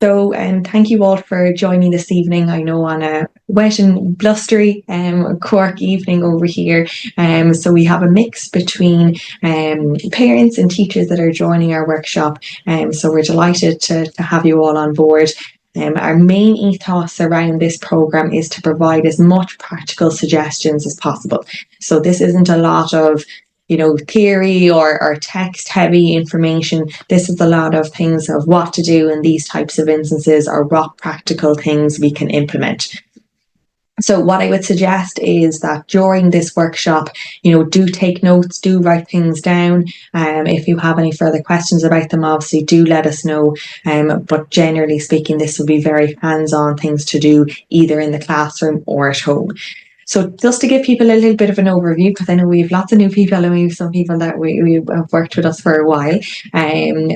Thank you all for joining this evening. I know on a wet and blustery Cork evening over here. So we have a mix between parents and teachers that are joining our workshop. So we're delighted to have you all on board. Our main ethos around this programme is to provide as much practical suggestions as possible. So this isn't a lot of theory or text heavy information. This is a lot of things of what to do in these types of instances or what practical things we can implement. So what I would suggest is that during this workshop, do take notes, do write things down. If you have any further questions about them, obviously do let us know. But generally speaking, this will be very hands-on things to do either in the classroom or at home. So just to give people a little bit of an overview, because I know we have lots of new people and we have some people that we have worked with us for a while.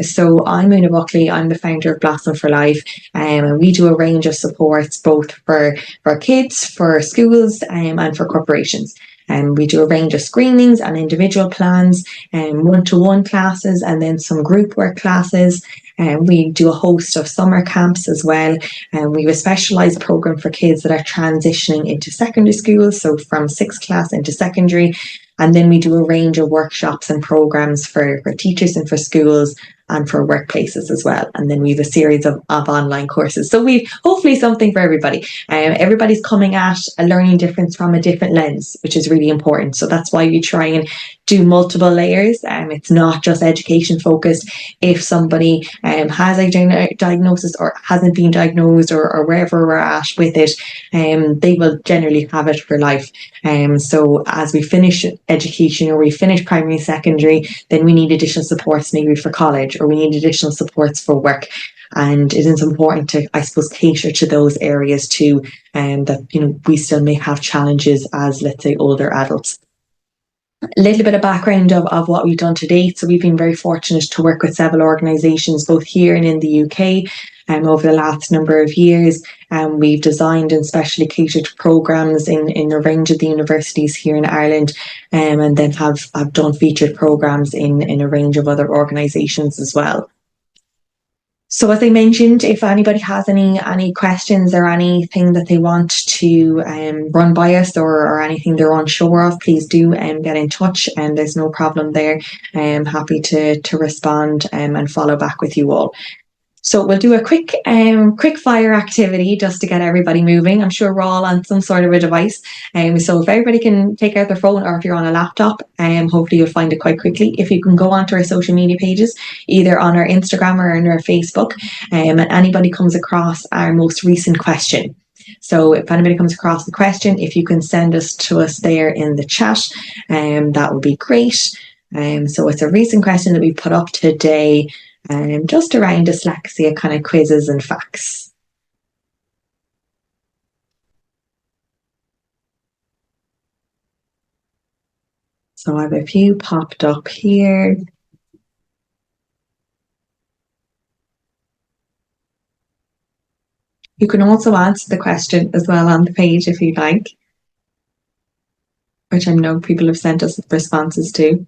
So I'm Una Buckley, I'm the founder of Blossom for Life, and we do a range of supports both for kids, for schools, and for corporations. We do a range of screenings and individual plans, one-to-one classes, and then some group work classes. We do a host of summer camps as well. We have a specialised programme for kids that are transitioning into secondary school, so from 6th class into secondary. And then we do a range of workshops and programmes for teachers and for schools and for workplaces as well. And then we have a series of online courses. So we hopefully something for everybody. Everybody's coming at a learning difference from a different lens, which is really important. So that's why we try and do multiple layers. It's not just education focused. If somebody has a diagnosis or hasn't been diagnosed or wherever we're at with it, they will generally have it for life. So as we finish education or we finish primary, secondary, then we need additional supports maybe for college, or we need additional supports for work. And it is important to, I suppose, cater to those areas too, and that, we still may have challenges as, let's say, older adults. A little bit of background of what we've done to date. So we've been very fortunate to work with several organisations, both here and in the UK, over the last number of years. We've designed and specially catered programmes in a range of the universities here in Ireland, and then have done featured programmes in a range of other organisations as well. So as I mentioned, if anybody has any questions or anything that they want to run by us or anything they're unsure of, please do get in touch, and there's no problem there. I'm happy to respond and follow back with you all. So we'll do a quick fire activity just to get everybody moving. I'm sure we're all on some sort of a device. So if everybody can take out their phone, or if you're on a laptop, hopefully you'll find it quite quickly. If you can go onto our social media pages, either on our Instagram or on our Facebook, and anybody comes across our most recent question. So if anybody comes across the question, if you can send us to us there in the chat, that would be great. So it's a recent question that we put up today, just around dyslexia kind of quizzes and facts. So I have a few popped up here. You can also answer the question as well on the page if you like, which I know people have sent us responses to.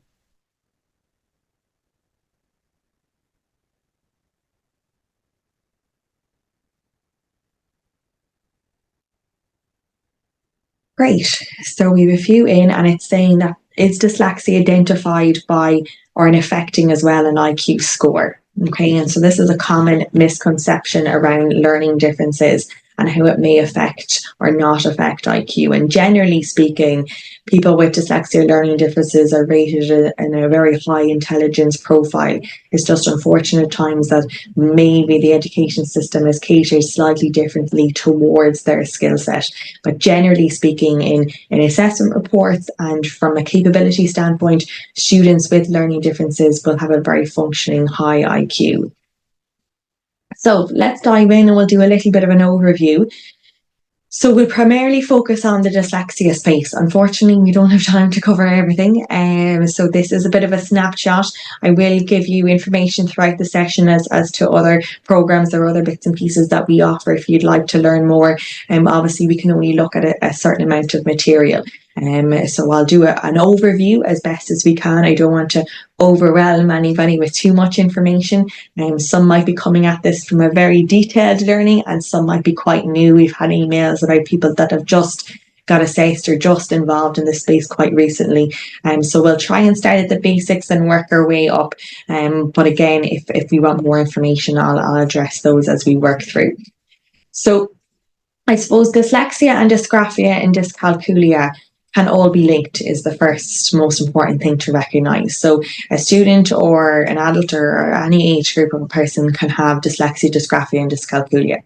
Great. So we have a few in, and it's saying that, is dyslexia identified by or an affecting as well an IQ score? Okay, and so this is a common misconception around learning differences and how it may affect or not affect IQ. And generally speaking, people with dyslexia learning differences are rated in a very high intelligence profile. It's just unfortunate times that maybe the education system is catered slightly differently towards their skill set. But generally speaking, in assessment reports and from a capability standpoint, students with learning differences will have a very functioning high IQ. So let's dive in and we'll do a little bit of an overview. So we'll primarily focus on the dyslexia space. Unfortunately, we don't have time to cover everything. So this is a bit of a snapshot. I will give you information throughout the session as to other programs or other bits and pieces that we offer if you'd like to learn more. Obviously, we can only look at a certain amount of material. So I'll do an overview as best as we can. I don't want to overwhelm anybody with too much information. Some might be coming at this from a very detailed learning, and some might be quite new. We've had emails about people that have just got assessed or just involved in this space quite recently. So we'll try and start at the basics and work our way up. But again, if we want more information, I'll address those as we work through. So I suppose dyslexia and dysgraphia and dyscalculia can all be linked is the first most important thing to recognise. So a student or an adult or any age group of a person can have dyslexia, dysgraphia and dyscalculia.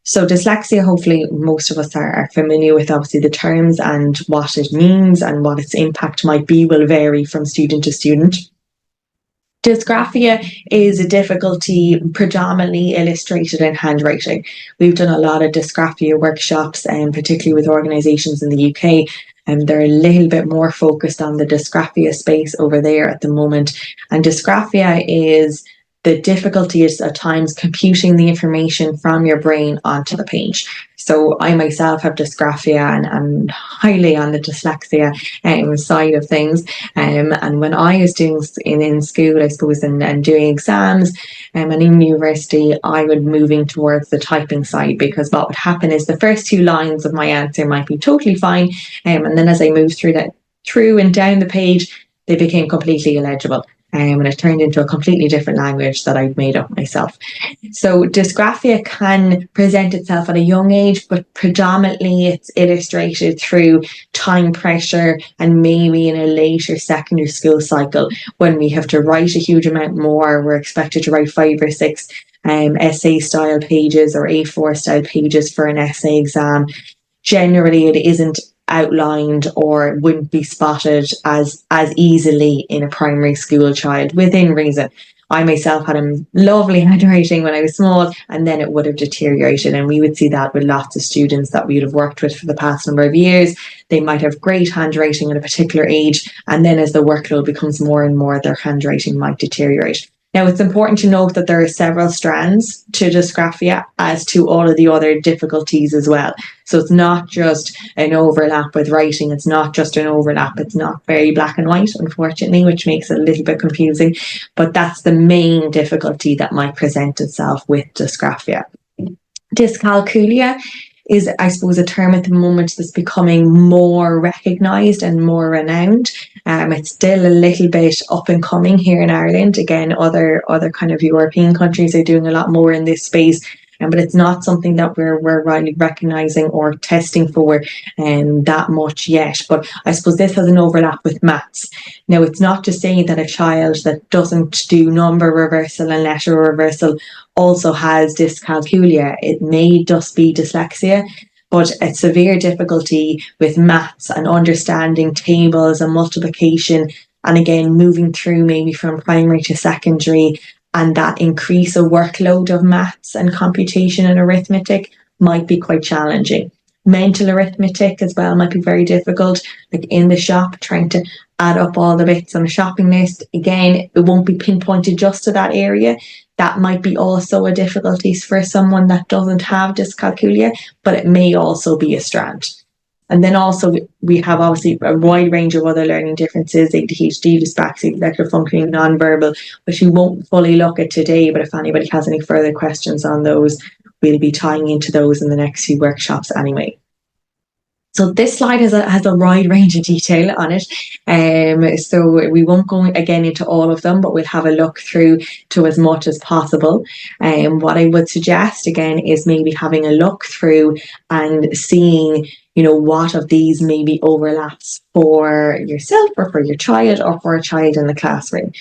So dyslexia, hopefully most of us are familiar with obviously the terms and what it means and what its impact might be will vary from student to student. Dysgraphia is a difficulty predominantly illustrated in handwriting. We've done a lot of dysgraphia workshops, and particularly with organisations in the UK, and they're a little bit more focused on the dysgraphia space over there at the moment. And dysgraphia is the difficulty is at times computing the information from your brain onto the page. So I myself have dysgraphia and I'm highly on the dyslexia side of things. And when I was doing in school, I suppose, and doing exams and in university, I would moving towards the typing side, because what would happen is the first two lines of my answer might be totally fine. And then as I moved through and down the page, they became completely illegible. And it turned into a completely different language that I'd made up myself. So dysgraphia can present itself at a young age, but predominantly it's illustrated through time pressure and maybe in a later secondary school cycle when we have to write a huge amount more. We're expected to write 5 or 6 essay style pages or A4 style pages for an essay exam. Generally, it isn't outlined or wouldn't be spotted as easily in a primary school child within reason. I myself had a lovely handwriting when I was small, and then it would have deteriorated, and we would see that with lots of students that we would have worked with for the past number of years. They might have great handwriting at a particular age, and then as the workload becomes more and more, their handwriting might deteriorate. Now, it's important to note that there are several strands to dysgraphia, as to all of the other difficulties as well. So it's not just an overlap with writing. It's not just an overlap. It's not very black and white, unfortunately, which makes it a little bit confusing. But that's the main difficulty that might present itself with dysgraphia. Dyscalculia is, I suppose, a term at the moment that's becoming more recognised and more renowned. It's still a little bit up and coming here in Ireland. Again, other kind of European countries are doing a lot more in this space. But it's not something that we're really recognising or testing for that much yet. But I suppose this has an overlap with maths. Now, it's not to say that a child that doesn't do number reversal and letter reversal also has dyscalculia. It may just be dyslexia, but a severe difficulty with maths and understanding tables and multiplication, and again, moving through maybe from primary to secondary, and that increase of workload of maths and computation and arithmetic might be quite challenging. Mental arithmetic as well might be very difficult, like in the shop, trying to add up all the bits on a shopping list. Again, it won't be pinpointed just to that area. That might be also a difficulty for someone that doesn't have dyscalculia, but it may also be a strand. And then also we have obviously a wide range of other learning differences, ADHD, dyspraxia, executive functioning, nonverbal, which we won't fully look at today. But if anybody has any further questions on those, we'll be tying into those in the next few workshops anyway. So this slide has a wide range of detail on it. So we won't go again into all of them, but we'll have a look through to as much as possible. What I would suggest again is maybe having a look through and seeing, what of these maybe overlaps for yourself or for your child or for a child in the classroom.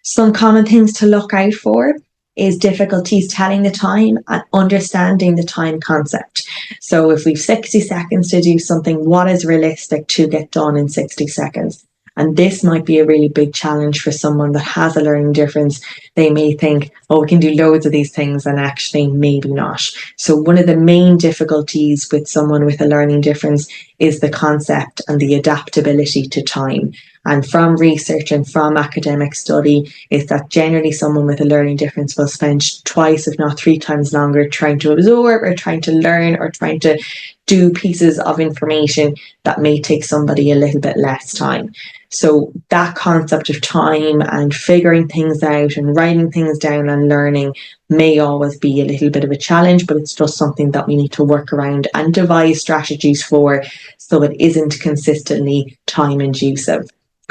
Some common things to look out for is difficulties telling the time and understanding the time concept. So if we've 60 seconds to do something, what is realistic to get done in 60 seconds? And this might be a really big challenge for someone that has a learning difference. They may think, we can do loads of these things, and actually maybe not. So one of the main difficulties with someone with a learning difference is the concept and the adaptability to time. And from research and from academic study is that generally someone with a learning difference will spend twice, if not 3 times longer trying to absorb or trying to learn or trying to do pieces of information that may take somebody a little bit less time. So that concept of time and figuring things out and writing things down and learning may always be a little bit of a challenge, but it's just something that we need to work around and devise strategies for so it isn't consistently time inducive.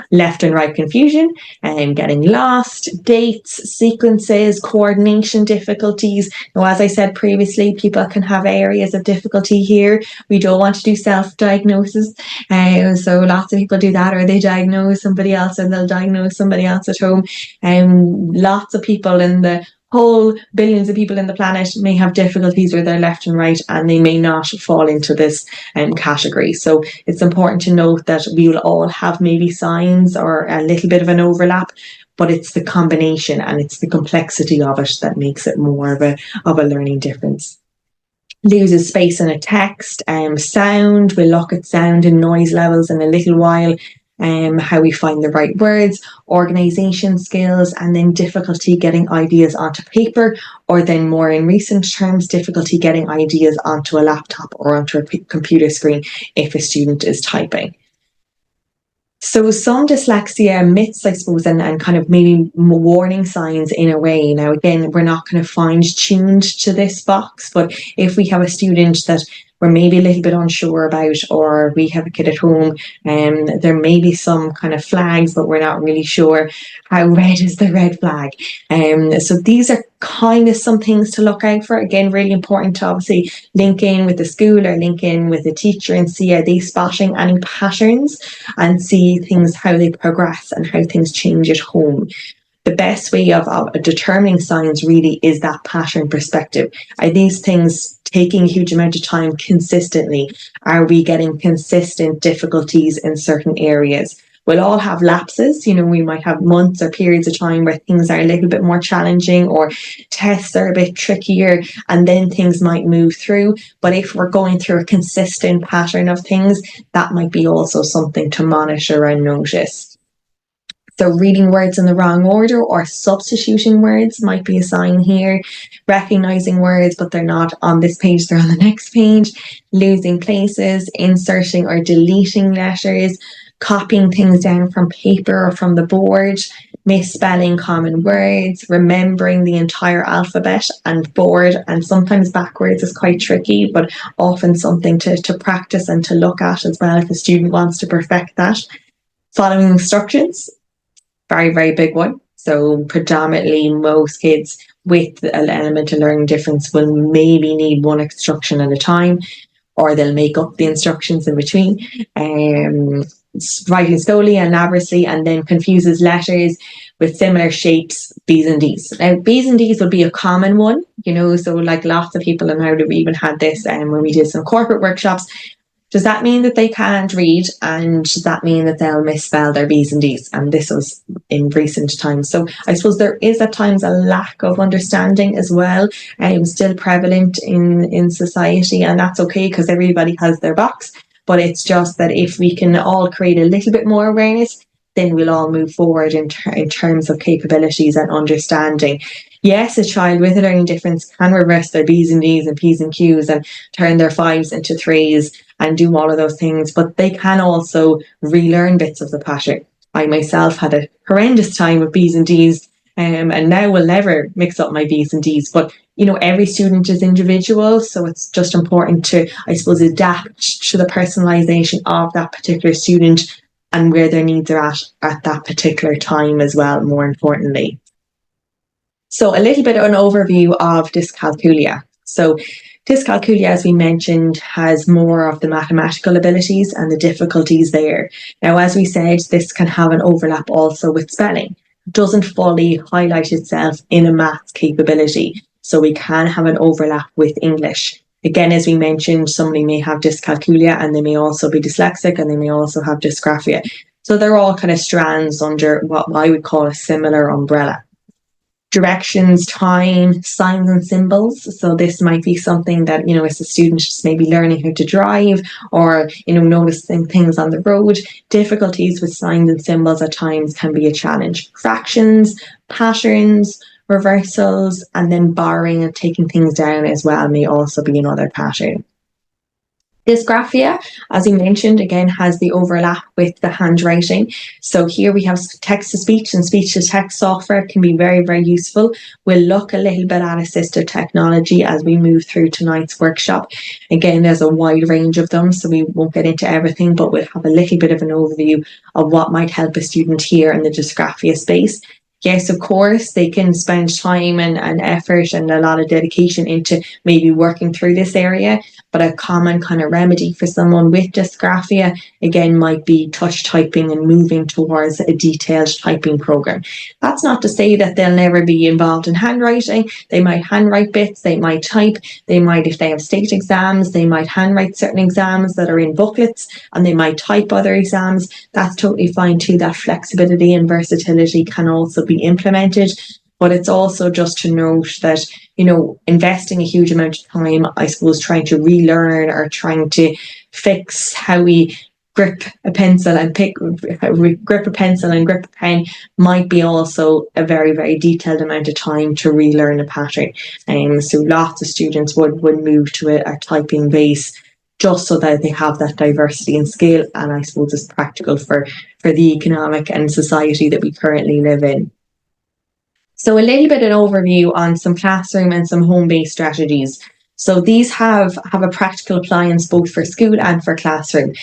Left and right confusion and getting lost, dates, sequences, coordination difficulties. Now, as I said previously, people can have areas of difficulty here. We don't want to do self-diagnosis. So lots of people do that, or they diagnose somebody else and they'll diagnose somebody else at home. Lots of people in the whole billions of people in the planet may have difficulties with their left and right, and they may not fall into this category. So it's important to note that we will all have maybe signs or a little bit of an overlap, but it's the combination and it's the complexity of it that makes it more of a learning difference. Loses space in a text, sound, we'll look at sound and noise levels in a little while. How we find the right words, organisation skills, and then difficulty getting ideas onto paper, or then more in recent terms, difficulty getting ideas onto a laptop or onto a computer screen if a student is typing. So some dyslexia myths, I suppose, and kind of maybe warning signs in a way. Now, again, we're not kind of fine-tuned to this box, but if we have a student that we're maybe a little bit unsure about, or we have a kid at home and there may be some kind of flags, but we're not really sure how red is the red flag. So these are kind of some things to look out for. Again, really important to obviously link in with the school or link in with the teacher and see are they spotting any patterns and see things, how they progress and how things change at home. The best way of determining signs really is that pattern perspective. Are these things taking a huge amount of time consistently? Are we getting consistent difficulties in certain areas? We'll all have lapses, we might have months or periods of time where things are a little bit more challenging or tests are a bit trickier and then things might move through. But if we're going through a consistent pattern of things, that might be also something to monitor and notice. So reading words in the wrong order or substituting words might be a sign here. Recognizing words, but they're not on this page, they're on the next page. Losing places, inserting or deleting letters, copying things down from paper or from the board, misspelling common words, remembering the entire alphabet and forward and sometimes backwards is quite tricky, but often something to practice and to look at as well if a student wants to perfect that. Following instructions. Very, very big one. So predominantly most kids with an element of learning difference will maybe need one instruction at a time, or they'll make up the instructions in between. Writing slowly and laboriously, and then confuses letters with similar shapes, B's and D's. Now, B's and D's would be a common one, so like lots of people, and now that we even had this when we did some corporate workshops. Does that mean that they can't read, and does that mean that they'll misspell their B's and D's? And this was in recent times. So I suppose there is at times a lack of understanding as well, still prevalent in society, and that's okay because everybody has their box. But it's just that if we can all create a little bit more awareness, then we'll all move forward in terms of capabilities and understanding. Yes, a child with a learning difference can reverse their B's and D's and P's and Q's and turn their 5s into 3s and do all of those things, but they can also relearn bits of the pattern. I myself had a horrendous time with B's and D's, and now will never mix up my B's and D's, but every student is individual, so it's just important to, I suppose, adapt to the personalisation of that particular student and where their needs are at that particular time as well, more importantly. So a little bit of an overview of dyscalculia. So dyscalculia, as we mentioned, has more of the mathematical abilities and the difficulties there. Now, as we said, this can have an overlap also with spelling. It doesn't fully highlight itself in a maths capability. So we can have an overlap with English. Again, as we mentioned, somebody may have dyscalculia and they may also be dyslexic and they may also have dysgraphia. So they're all kind of strands under what I would call a similar umbrella. directions, time, signs and symbols. So this might be something that, as a student just maybe learning how to drive, or, noticing things on the road. Difficulties with signs and symbols at times can be a challenge. Fractions, patterns, reversals, and then barring and taking things down as well may also be another pattern. Dysgraphia, as you mentioned, again, has the overlap with the handwriting. So here we have text-to-speech and speech-to-text software can be very, very useful. We'll look a little bit at assistive technology as we move through tonight's workshop. Again, there's a wide range of them, so we won't get into everything, but we'll have a little bit of an overview of what might help a student here in the dysgraphia space. Yes, of course, they can spend time and effort and a lot of dedication into maybe working through this area, but a common kind of remedy for someone with dysgraphia, again, might be touch typing and moving towards a detailed typing program. That's not to say that they'll never be involved in handwriting. They might handwrite bits, they might type, they might, if they have state exams, they might handwrite certain exams that are in booklets, and they might type other exams. That's totally fine too. That flexibility and versatility can also be implemented. But it's also just to note that, investing a huge amount of time, I suppose, trying to relearn or trying to fix how we grip a pencil and grip a pen might be also a very, very detailed amount of time to relearn a pattern. So lots of students would move to a typing base just so that they have that diversity and skill, and I suppose it's practical for the economic and society that we currently live in. So a little bit of an overview on some classroom and some home-based strategies. So these have a practical appliance both for school and for classroom.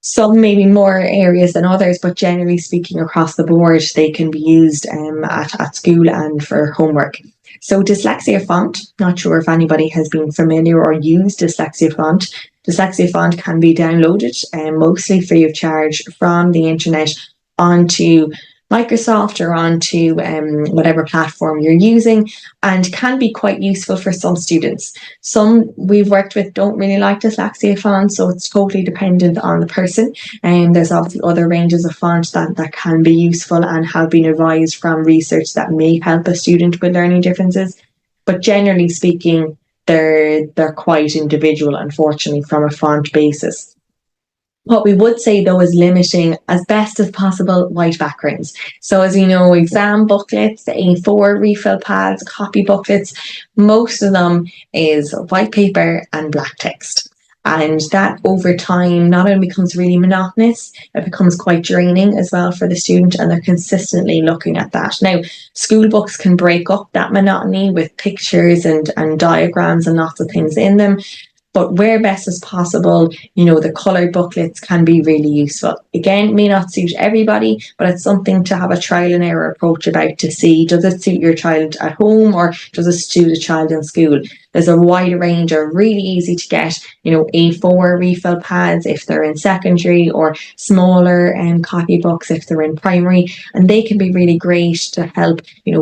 Some maybe more areas than others, but generally speaking across the board, they can be used at school and for homework. So Dyslexia font, not sure if anybody has been familiar or used Dyslexia font. Dyslexia font can be downloaded mostly free of charge from the internet onto Microsoft or onto whatever platform you're using, and can be quite useful for some students. Some we've worked with don't really like Dyslexia font, so it's totally dependent on the person. And there's obviously other ranges of font that can be useful and have been advised from research that may help a student with learning differences. But generally speaking, they're quite individual, unfortunately, from a font basis. What we would say, though, is limiting as best as possible white backgrounds. So as you know, exam booklets, A4 refill pads, copy booklets, most of them is white paper and black text. And that over time not only becomes really monotonous, it becomes quite draining as well for the student, and they're consistently looking at that. Now, school books can break up that monotony with pictures and diagrams and lots of things in them. But where best as possible, the coloured booklets can be really useful. Again, may not suit everybody, but it's something to have a trial and error approach about to see, does it suit your child at home or does it suit a child in school? There's a wide range of really easy to get, A4 refill pads if they're in secondary, or smaller copy books if they're in primary. And they can be really great to help,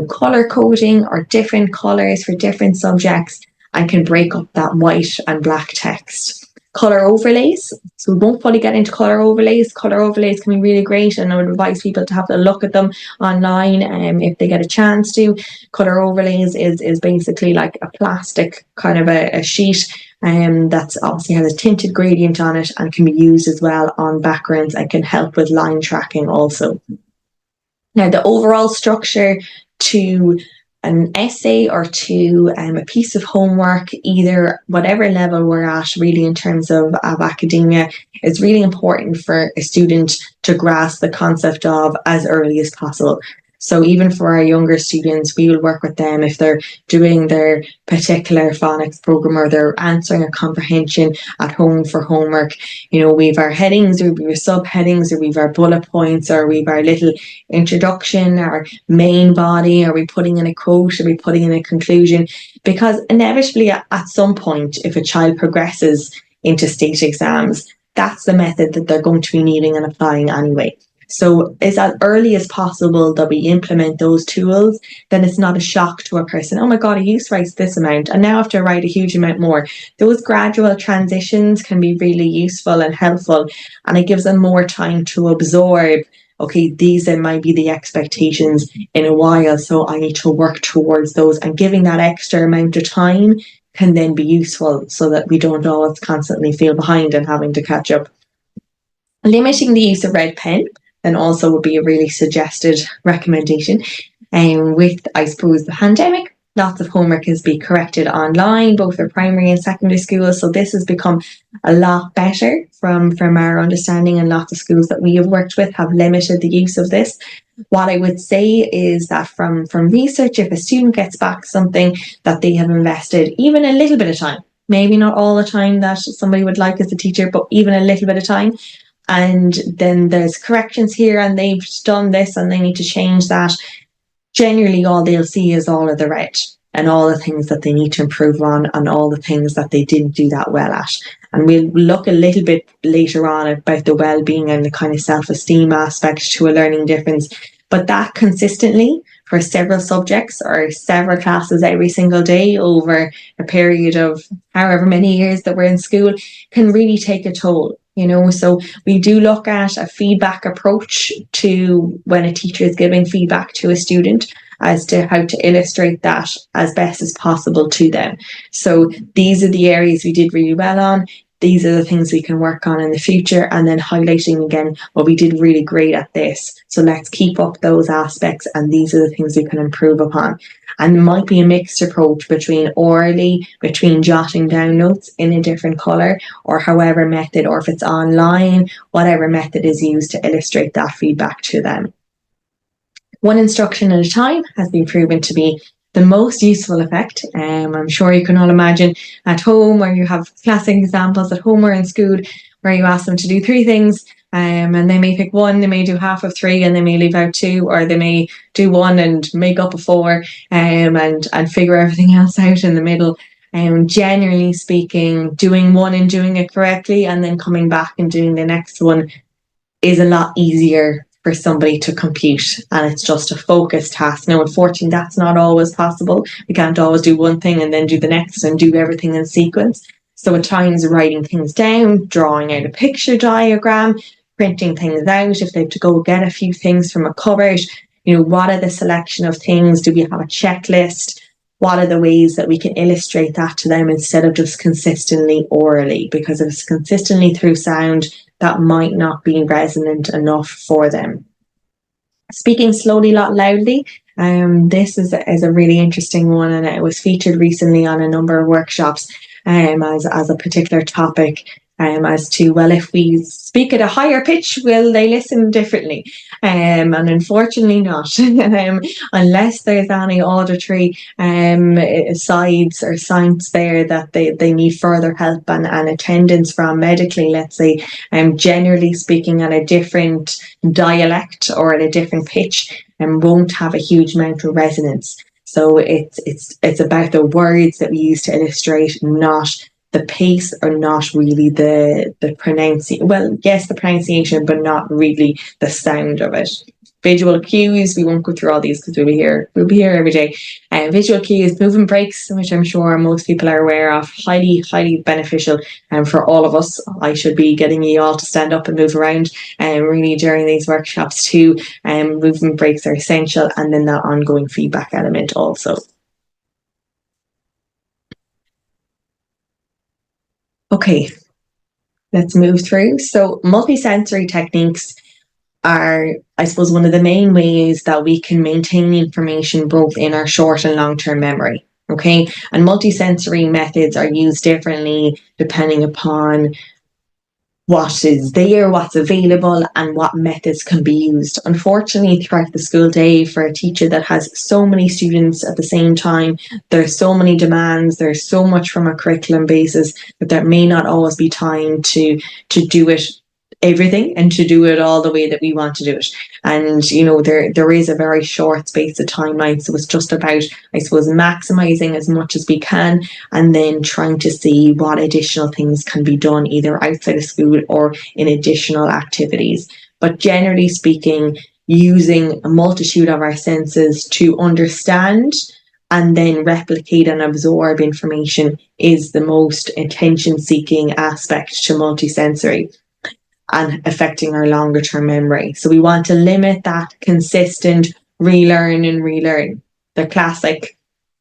colour coding or different colours for different subjects, and can break up that white and black text. Colour overlays. So we won't fully get into colour overlays. Colour overlays can be really great, and I would advise people to have a look at them online if they get a chance to. Colour overlays is basically like a plastic kind of a sheet that's obviously has a tinted gradient on it and can be used as well on backgrounds and can help with line tracking also. Now, the overall structure to an essay or to a piece of homework, either whatever level we're at really in terms of academia, is really important for a student to grasp the concept of as early as possible. So even for our younger students, we will work with them if they're doing their particular phonics program or they're answering a comprehension at home for homework. We've our headings, or we've our subheadings, or we've our bullet points, or we've our little introduction, our main body. Are we putting in a quote? Are we putting in a conclusion? Because inevitably at some point, if a child progresses into state exams, that's the method that they're going to be needing and applying anyway. So it's as early as possible that we implement those tools, then it's not a shock to a person. Oh my God, I used to write this amount and now I have to write a huge amount more. Those gradual transitions can be really useful and helpful, and it gives them more time to absorb okay, these then might be the expectations in a while, so I need to work towards those, and giving that extra amount of time can then be useful so that we don't always constantly feel behind and having to catch up. Limiting the use of red pen then also would be a really suggested recommendation. With, I suppose, the pandemic, lots of homework has been corrected online, both for primary and secondary schools. So this has become a lot better from our understanding, and lots of schools that we have worked with have limited the use of this. What I would say is that from research, if a student gets back something that they have invested even a little bit of time, maybe not all the time that somebody would like as a teacher, but even a little bit of time, and then there's corrections here and they've done this and they need to change that, generally all they'll see is all of the red and all the things that they need to improve on and all the things that they didn't do that well at. And we'll look a little bit later on about the well-being and the kind of self-esteem aspect to a learning difference. But that consistently for several subjects or several classes every single day over a period of however many years that we're in school can really take a toll. So we do look at a feedback approach to when a teacher is giving feedback to a student as to how to illustrate that as best as possible to them. So these are the areas we did really well on. These are the things we can work on in the future, and then highlighting again, well, we did really great at this. So let's keep up those aspects, and these are the things we can improve upon. And it might be a mixed approach between orally, between jotting down notes in a different colour, or however method, or if it's online, whatever method is used to illustrate that feedback to them. One instruction at a time has been proven to be the most useful effect. I'm sure you can all imagine at home, where you have classic examples at home or in school where you ask them to do 3 things, and they may pick 1, they may do half of 3 and they may leave out 2, or they may do 1 and make up a 4, and figure everything else out in the middle. Generally speaking, doing 1 and doing it correctly and then coming back and doing the next one is a lot easier for somebody to compute, and it's just a focused task. Now, unfortunately, that's not always possible. We can't always do one thing and then do the next and do everything in sequence. So at times, writing things down, drawing out a picture diagram, printing things out, if they have to go get a few things from a cupboard, what are the selection of things? Do we have a checklist? What are the ways that we can illustrate that to them instead of just consistently orally? Because if it's consistently through sound, that might not be resonant enough for them. Speaking slowly, not loudly. This is a really interesting one, and it was featured recently on a number of workshops as a particular topic. As to, well, if we speak at a higher pitch, will they listen differently? And unfortunately not, unless there's any auditory sides or signs there that they need further help and attendance from medically, let's say, generally speaking at a different dialect or at a different pitch, and won't have a huge amount of resonance. So it's about the words that we use to illustrate, not the pace, or not really the pronunciation. Well, yes, the pronunciation, but not really the sound of it. Visual cues, we won't go through all these because we'll be here every day. Visual cues, movement breaks, which I'm sure most people are aware of, highly, highly beneficial for all of us. I should be getting you all to stand up and move around really during these workshops too. Movement breaks are essential, and then that ongoing feedback element also. Okay, let's move through. So multisensory techniques are, I suppose, one of the main ways that we can maintain information both in our short and long-term memory. Okay, and multisensory methods are used differently depending upon what is there, what's available, and what methods can be used. Unfortunately, throughout the school day, for a teacher that has so many students at the same time, there's so many demands, there's so much from a curriculum basis that there may not always be time to do it everything and to do it all the way that we want to do it. And there is a very short space of timeline, so it's just about, I suppose, maximizing as much as we can, and then trying to see what additional things can be done either outside of school or in additional activities. But generally speaking, using a multitude of our senses to understand and then replicate and absorb information is the most attention-seeking aspect to multisensory. and affecting our longer term memory. So we want to limit that consistent relearn and relearn. The classic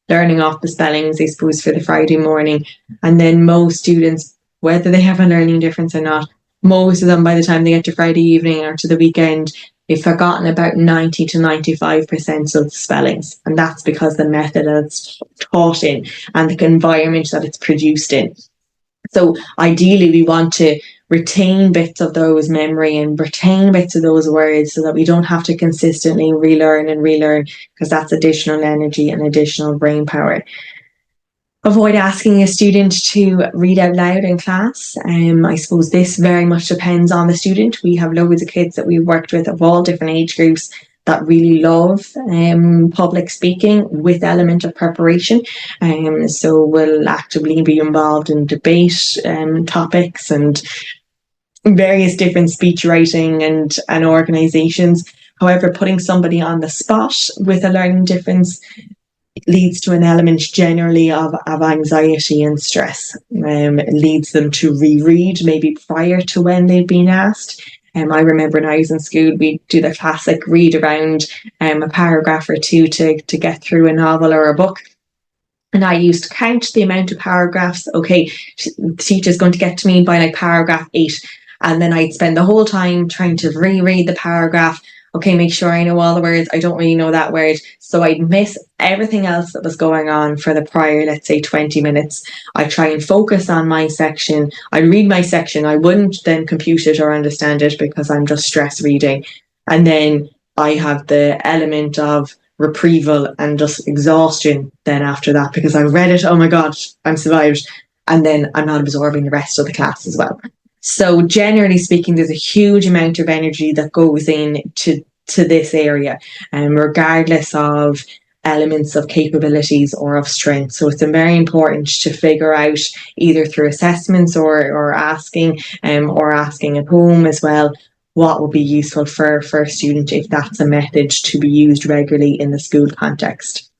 learning off the spellings, I suppose, for the Friday morning. And then most students, whether they have a learning difference or not, most of them, by the time they get to Friday evening or to the weekend, they've forgotten about 90 to 95% of the spellings. And that's because the method that it's taught in and the environment that it's produced in. So ideally, we want to retain bits of those memory and retain bits of those words so that we don't have to consistently relearn and relearn, because that's additional energy and additional brain power. Avoid asking a student to read out loud in class. I suppose this very much depends on the student. We have loads of kids that we've worked with of all different age groups that really love public speaking with element of preparation. So we'll actively be involved in debate topics and various different speech writing and organisations. However, putting somebody on the spot with a learning difference leads to an element generally of anxiety and stress. It leads them to reread maybe prior to when they've been asked. I remember when I was in school, we'd do the classic read around a paragraph or two to get through a novel or a book. And I used to count the amount of paragraphs. Okay, the teacher's going to get to me by like paragraph 8. And then I'd spend the whole time trying to reread the paragraph. Okay, make sure I know all the words. I don't really know that word. So I'd miss everything else that was going on for the prior, let's say, 20 minutes. I'd try and focus on my section. I'd read my section. I wouldn't then compute it or understand it because I'm just stress reading. And then I have the element of retrieval and just exhaustion then after that, because I read it. Oh my God, I'm survived. And then I'm not absorbing the rest of the class as well. So generally speaking, there's a huge amount of energy that goes in to this area, regardless of elements of capabilities or of strength. So it's very important to figure out either through assessments or asking at home as well, what would be useful for a student if that's a method to be used regularly in the school context.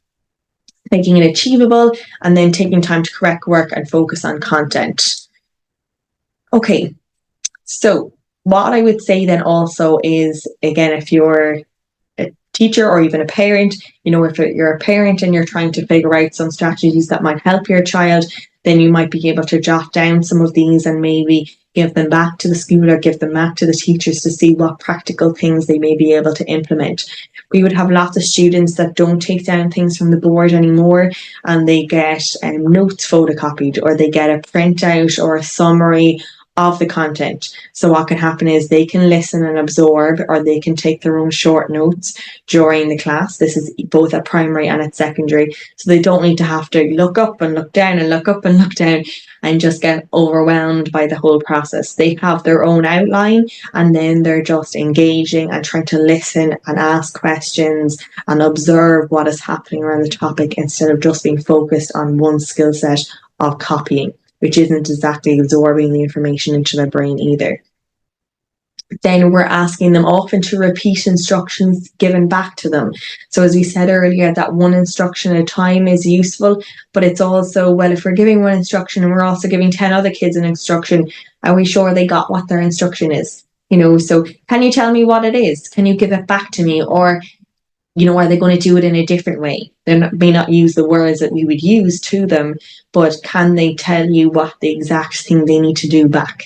Making it achievable and then taking time to correct work and focus on content. Okay, so what I would say then also is, again, if you're a teacher or even a parent, if you're a parent and you're trying to figure out some strategies that might help your child, then you might be able to jot down some of these and maybe give them back to the school or give them back to the teachers to see what practical things they may be able to implement. We would have lots of students that don't take down things from the board anymore, and they get notes photocopied, or they get a printout or a summary of the content. So what can happen is they can listen and absorb, or they can take their own short notes during the class. This is both at primary and at secondary. So they don't need to have to look up and look down and look up and look down and just get overwhelmed by the whole process. They have their own outline, and then they're just engaging and trying to listen and ask questions and observe what is happening around the topic, instead of just being focused on one skill set of copying, which isn't exactly absorbing the information into their brain either. Then we're asking them often to repeat instructions given back to them. So as we said earlier, that one instruction at a time is useful, but it's also, well, if we're giving one instruction and we're also giving 10 other kids an instruction, are we sure they got what their instruction is? So can you tell me what it is? Can you give it back to me? Or are they going to do it in a different way? They may not use the words that we would use to them, but can they tell you what the exact thing they need to do back?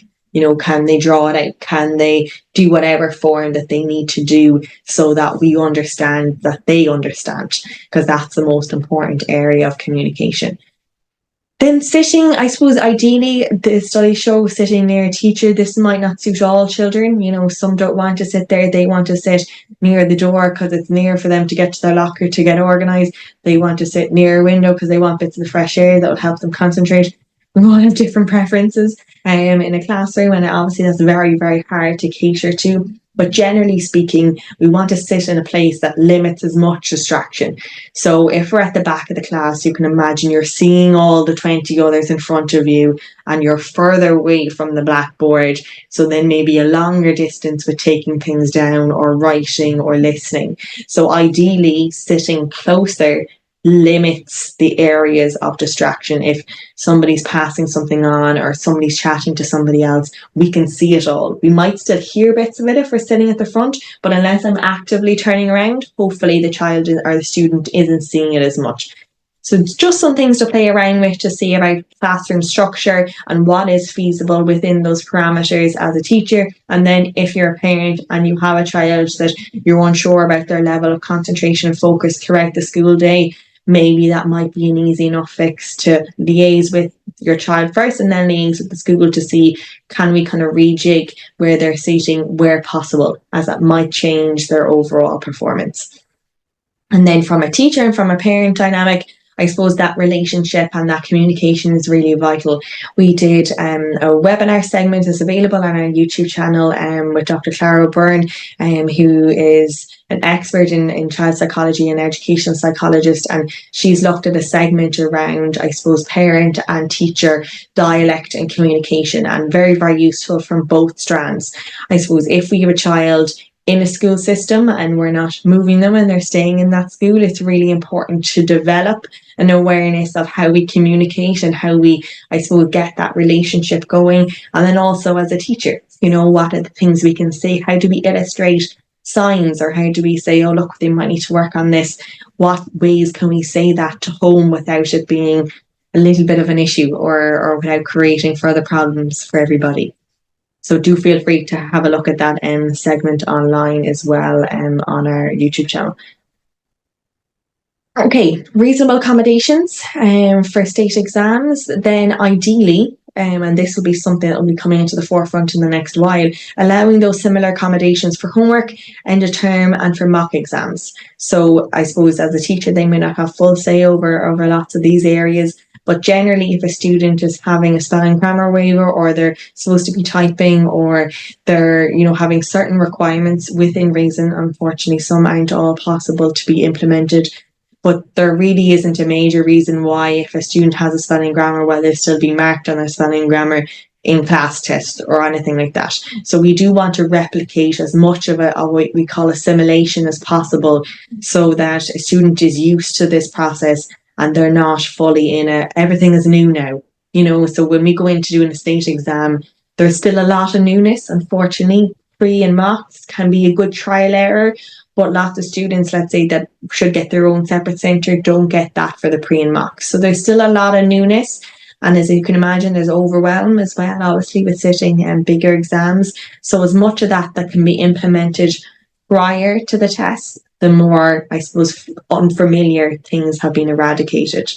Can they draw it out? Can they do whatever form that they need to do so that we understand that they understand? Because that's the most important area of communication. Then sitting, I suppose ideally the studies show sitting near a teacher. This might not suit all children. Some don't want to sit there. They want to sit near the door because it's near for them to get to their locker to get organised. They want to sit near a window because they want bits of the fresh air that will help them concentrate. We all have different preferences in a classroom, and obviously that's very, very hard to cater to. But generally speaking, we want to sit in a place that limits as much distraction. So if we're at the back of the class, you can imagine you're seeing all the 20 others in front of you and you're further away from the blackboard. So then maybe a longer distance with taking things down or writing or listening. So ideally sitting closer limits the areas of distraction. If somebody's passing something on or somebody's chatting to somebody else, we can see it all. We might still hear bits of it if we're sitting at the front, but unless I'm actively turning around, hopefully the child or the student isn't seeing it as much. So just some things to play around with to see about classroom structure and what is feasible within those parameters as a teacher. And then if you're a parent and you have a child that you're unsure about their level of concentration and focus throughout the school day, maybe that might be an easy enough fix to liaise with your child first and then liaise with the school to see, can we kind of rejig where they're seating where possible, as that might change their overall performance. And then from a teacher and from a parent dynamic, I suppose that relationship and that communication is really vital. We did a webinar segment that's available on our YouTube channel with Dr. Clara O'Byrne, who is an expert in child psychology and educational psychologist, and she's looked at a segment around, I suppose, parent and teacher dialect and communication, and very, very useful from both strands. I suppose if we have a child in a school system and we're not moving them and they're staying in that school, it's really important to develop an awareness of how we communicate and how we, I suppose, get that relationship going. And then also as a teacher, what are the things we can say? How do we illustrate signs, or how do we say, oh, look, they might need to work on this? What ways can we say that to home without it being a little bit of an issue or without creating further problems for everybody? So do feel free to have a look at that segment online as well on our YouTube channel. Okay, reasonable accommodations for state exams. Then ideally, and this will be something that will be coming into the forefront in the next while, allowing those similar accommodations for homework, end of term, and for mock exams. So I suppose as a teacher, they may not have full say over lots of these areas, but generally if a student is having a spelling grammar waiver, or they're supposed to be typing, or they're, having certain requirements within reason, unfortunately some aren't all possible to be implemented. But there really isn't a major reason why, if a student has a spelling grammar, why they'll still be marked on their spelling grammar in class test or anything like that. So we do want to replicate as much of what we call assimilation as possible, so that a student is used to this process and they're not fully in everything is new now. So when we go into doing a state exam, there's still a lot of newness, unfortunately. Pre and mocks can be a good trial error, but lots of students, let's say, that should get their own separate centre, don't get that for the pre and mock. So there's still a lot of newness. And as you can imagine, there's overwhelm as well, obviously, with sitting and bigger exams. So as much of that can be implemented prior to the test, the more, I suppose, unfamiliar things have been eradicated.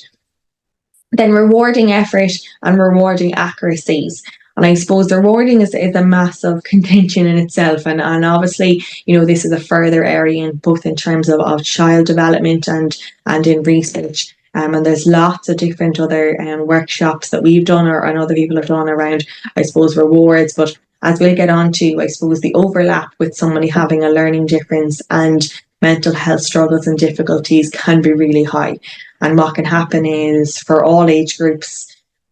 Then rewarding effort and rewarding accuracies. And I suppose the rewarding is a massive contention in itself. And obviously, this is a further area both in terms of child development and in research. And there's lots of different other workshops that we've done and other people have done around, I suppose, rewards. But as we'll get on to, I suppose, the overlap with somebody having a learning difference and mental health struggles and difficulties can be really high. And what can happen is, for all age groups,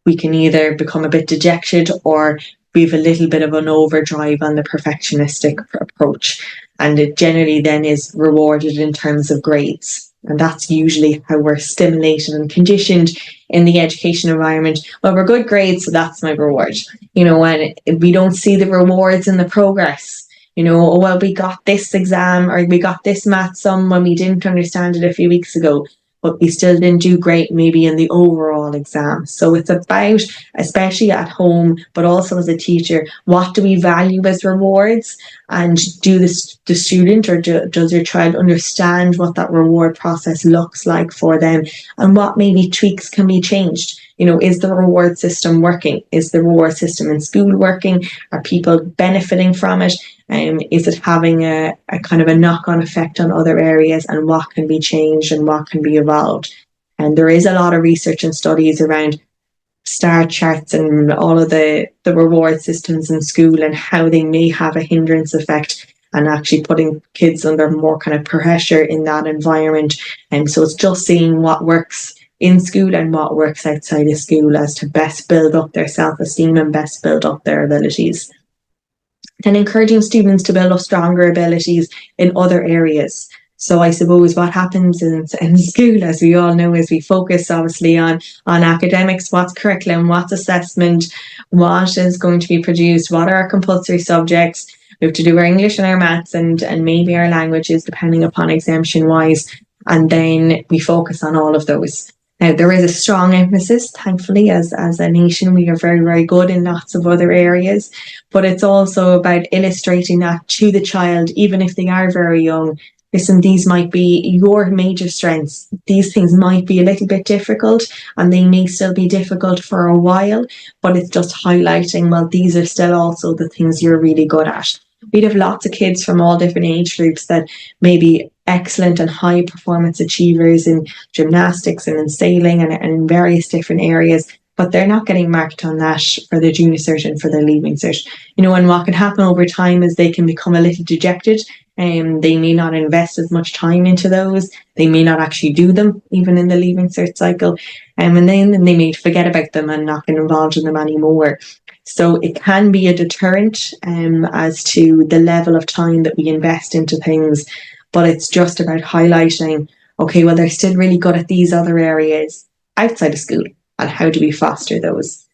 we can either become a bit dejected or we have a little bit of an overdrive on the perfectionistic approach. And it generally then is rewarded in terms of grades. And that's usually how we're stimulated and conditioned in the education environment. Well, we're good grades, so that's my reward. And we don't see the rewards in the progress. Well, we got this exam or we got this math sum when we didn't understand it a few weeks ago, but we still didn't do great maybe in the overall exam. So it's about, especially at home, but also as a teacher, what do we value as rewards? And do the student or does your child understand what that reward process looks like for them? And what maybe tweaks can be changed? Is the reward system working? Is the reward system in school working? Are people benefiting from it? Is it having a kind of a knock-on effect on other areas, and what can be changed and what can be evolved? And there is a lot of research and studies around star charts and all of the reward systems in school and how they may have a hindrance effect and actually putting kids under more kind of pressure in that environment. And so it's just seeing what works in school and what works outside of school as to best build up their self-esteem and best build up their abilities. Then encouraging students to build up stronger abilities in other areas. So I suppose what happens in school, as we all know, is we focus obviously on academics, what's curriculum, what's assessment, what is going to be produced, what are our compulsory subjects. We have to do our English and our maths and maybe our languages, depending upon exemption wise. And then we focus on all of those. Now, there is a strong emphasis, thankfully, as a nation, we are very, very good in lots of other areas, but it's also about illustrating that to the child, even if they are very young. Listen, these might be your major strengths. These things might be a little bit difficult and they may still be difficult for a while, but it's just highlighting, well, these are still also the things you're really good at. We'd have lots of kids from all different age groups that may be excellent and high performance achievers in gymnastics and in sailing and in various different areas, but they're not getting marked on that for their junior cert and for their leaving cert. And what can happen over time is they can become a little dejected. They may not invest as much time into those. They may not actually do them, even in the leaving cert cycle. And then they may forget about them and not get involved in them anymore. So it can be a deterrent as to the level of time that we invest into things. But it's just about highlighting, okay, well, they're still really good at these other areas outside of school. And how do we foster those?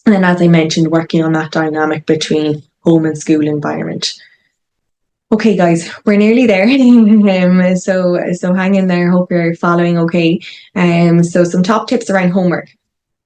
And then, as I mentioned, working on that dynamic between home and school environment. Okay, guys, we're nearly there. So hang in there. Hope you're following okay. So some top tips around homework.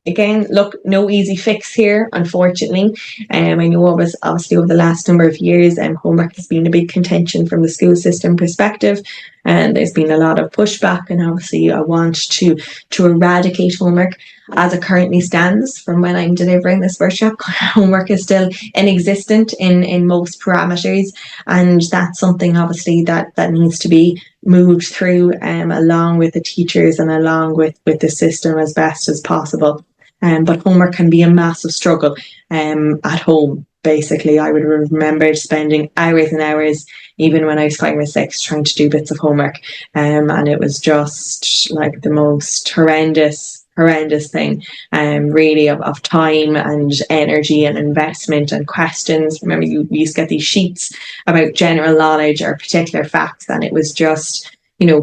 Again, look, no easy fix here, unfortunately. I know obviously over the last number of years, homework has been a big contention from the school system perspective, and there's been a lot of pushback. And obviously, I want to eradicate homework as it currently stands. From when I'm delivering this workshop, homework is still inexistent in most parameters, and that's something obviously that needs to be moved through along with the teachers and along with the system as best as possible. But homework can be a massive struggle at home. Basically, I would remember spending hours and hours, even when I was 5 or 6, trying to do bits of homework. And it was just like the most horrendous thing, really, of time and energy and investment and questions. Remember, you used to get these sheets about general knowledge or particular facts, and it was just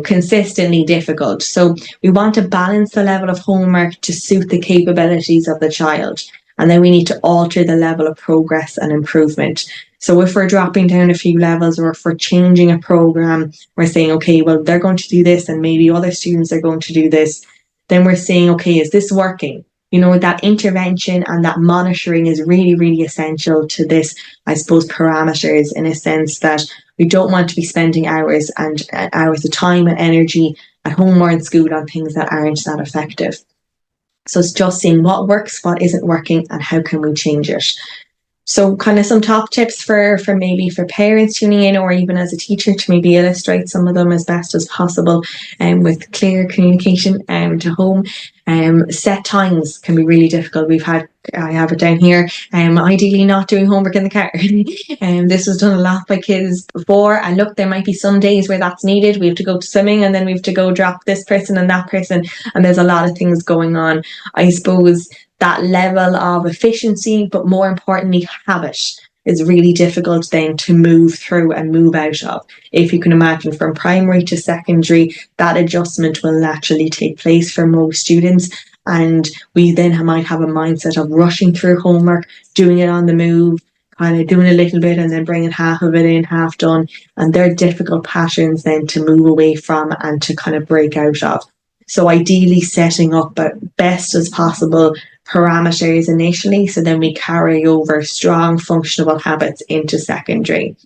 consistently difficult. So we want to balance the level of homework to suit the capabilities of the child. And then we need to alter the level of progress and improvement. So if we're dropping down a few levels, or if we're changing a program, we're saying, okay, well, they're going to do this and maybe other students are going to do this. Then we're saying, okay, is this working? That intervention and that monitoring is really, really essential to this, I suppose, parameters, in a sense that we don't want to be spending hours and hours of time and energy at home or in school on things that aren't that effective. So it's just seeing what works, what isn't working, and how can we change it. So kind of some top tips for maybe for parents tuning in, or even as a teacher, to maybe illustrate some of them as best as possible, with clear communication to home. Set times can be really difficult. I have it down here, ideally not doing homework in the car. This was done a lot by kids before, and look, there might be some days where that's needed. We have to go to swimming, and then we have to go drop this person and that person, and there's a lot of things going on. I suppose that level of efficiency, but more importantly, habit, is really difficult then to move through and move out of. If you can imagine, from primary to secondary, that adjustment will naturally take place for most students. And we then might have a mindset of rushing through homework, doing it on the move, kind of doing a little bit and then bringing half of it in, half done. And they're difficult patterns then to move away from and to kind of break out of. So ideally setting up best as possible parameters initially, so then we carry over strong functional habits into secondary.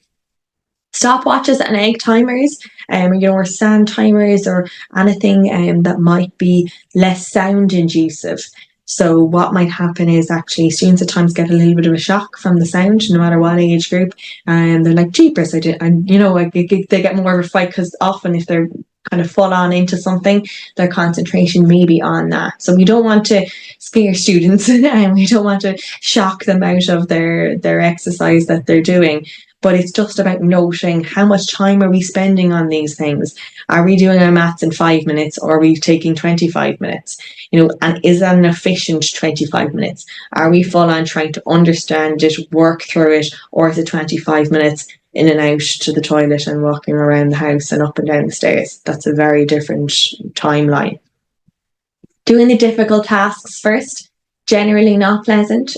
Stopwatches and egg timers, or sound timers, or anything that might be less sound inducive. So what might happen is actually students at times get a little bit of a shock from the sound, no matter what age group, and they're like, jeepers, they get more of a fight, because often if they're kind of full on into something, their concentration may be on that. So we don't want to scare students and we don't want to shock them out of their exercise that they're doing. But it's just about noting, how much time are we spending on these things? Are we doing our maths in 5 minutes, or are we taking 25 minutes? And is that an efficient 25 minutes? Are we full on trying to understand it, work through it, or is it 25 minutes? in and out to the toilet and walking around the house and up and down the stairs. That's a very different timeline. Doing the difficult tasks first, generally not pleasant,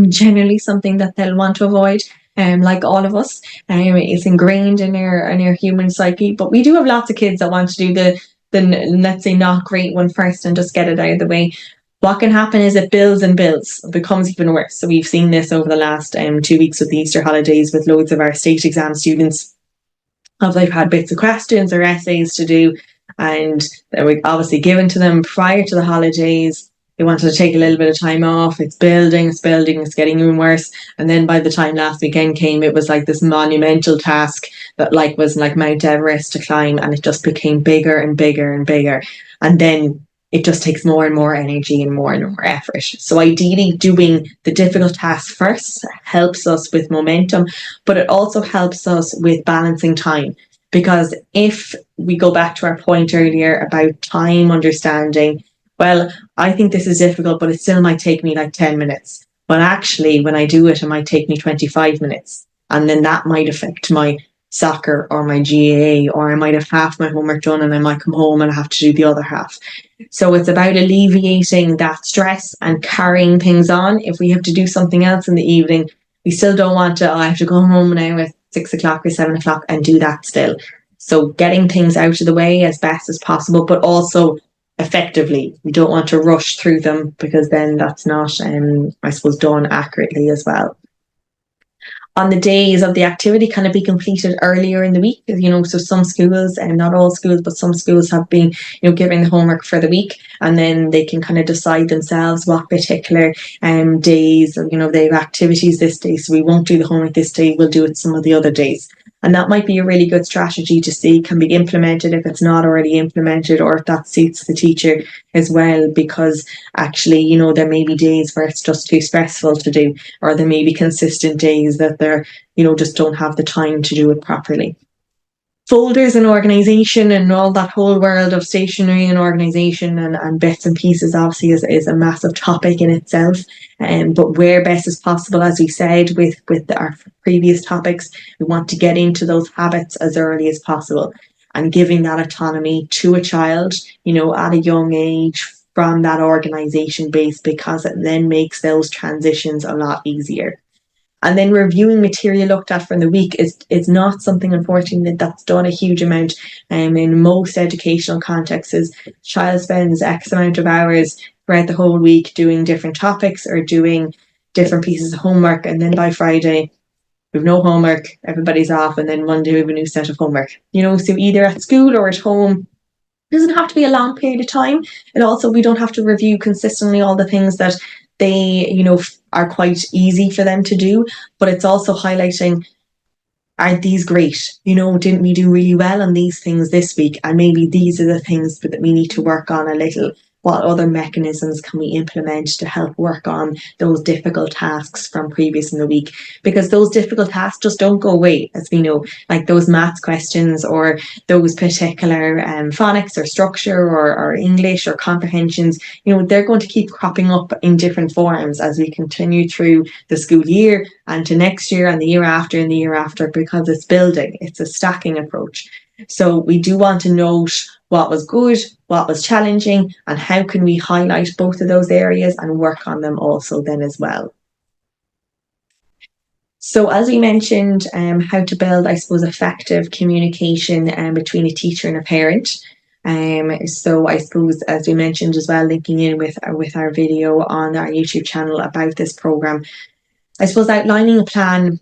generally something that they'll want to avoid. Like all of us, it's ingrained in our human psyche. But we do have lots of kids that want to do the let's say not great one first and just get it out of the way. What can happen is it builds and builds. It becomes even worse. So we've seen this over the last 2 weeks with the Easter holidays with loads of our state exam students. They've had bits of questions or essays to do, and they were obviously given to them prior to the holidays. They wanted to take a little bit of time off. It's building, it's getting even worse. And then by the time last weekend came, it was like this monumental task that was like Mount Everest to climb, and it just became bigger and bigger and bigger. And then it just takes more and more energy and more effort. So ideally doing the difficult task first helps us with momentum, but it also helps us with balancing time. Because if we go back to our point earlier about time understanding, well, I think this is difficult, but it still might take me like 10 minutes. But actually, when I do it, it might take me 25 minutes. And then that might affect my soccer or my GAA, or I might have half my homework done and I might come home and I have to do the other half. So it's about alleviating that stress and carrying things on. If we have to do something else in the evening, we still don't want to, I have to go home now at 6 o'clock or 7 o'clock and do that still. So getting things out of the way as best as possible, but also effectively. We don't want to rush through them, because then that's not, I suppose, done accurately as well. On the days of the activity, can it be completed earlier in the week? So some schools, and not all schools, but some schools have been, giving the homework for the week, and then they can kind of decide themselves what particular days, they have activities this day, so we won't do the homework this day, we'll do it some of the other days. And that might be a really good strategy to see can be implemented if it's not already implemented, or if that suits the teacher as well, because actually, there may be days where it's just too stressful to do, or there may be consistent days that they're, just don't have the time to do it properly. Folders and organisation and all that whole world of stationery and organisation and bits and pieces obviously is a massive topic in itself. But where best as possible, as we said with our previous topics, we want to get into those habits as early as possible, and giving that autonomy to a child, at a young age from that organisation base, because it then makes those transitions a lot easier. And then reviewing material looked at from the week is not something, unfortunately, that's done a huge amount in most educational contexts. Child spends X amount of hours throughout the whole week doing different topics or doing different pieces of homework, and then by Friday we've no homework, everybody's off, and then Monday we have a new set of homework. So either at school or at home. It doesn't have to be a long period of time. And also, we don't have to review consistently all the things that they, are quite easy for them to do, but it's also highlighting, aren't these great? Didn't we do really well on these things this week? And maybe these are the things that we need to work on a little. What other mechanisms can we implement to help work on those difficult tasks from previous in the week? Because those difficult tasks just don't go away, as we know, like those maths questions or those particular phonics or structure or English or comprehensions, they're going to keep cropping up in different forms as we continue through the school year and to next year and the year after and the year after, because it's building, it's a stacking approach. So we do want to note what was good, what was challenging, and how can we highlight both of those areas and work on them also then as well. So as we mentioned, how to build, I suppose, effective communication between a teacher and a parent. So I suppose, as we mentioned as well, linking in with our video on our YouTube channel about this programme, I suppose outlining a plan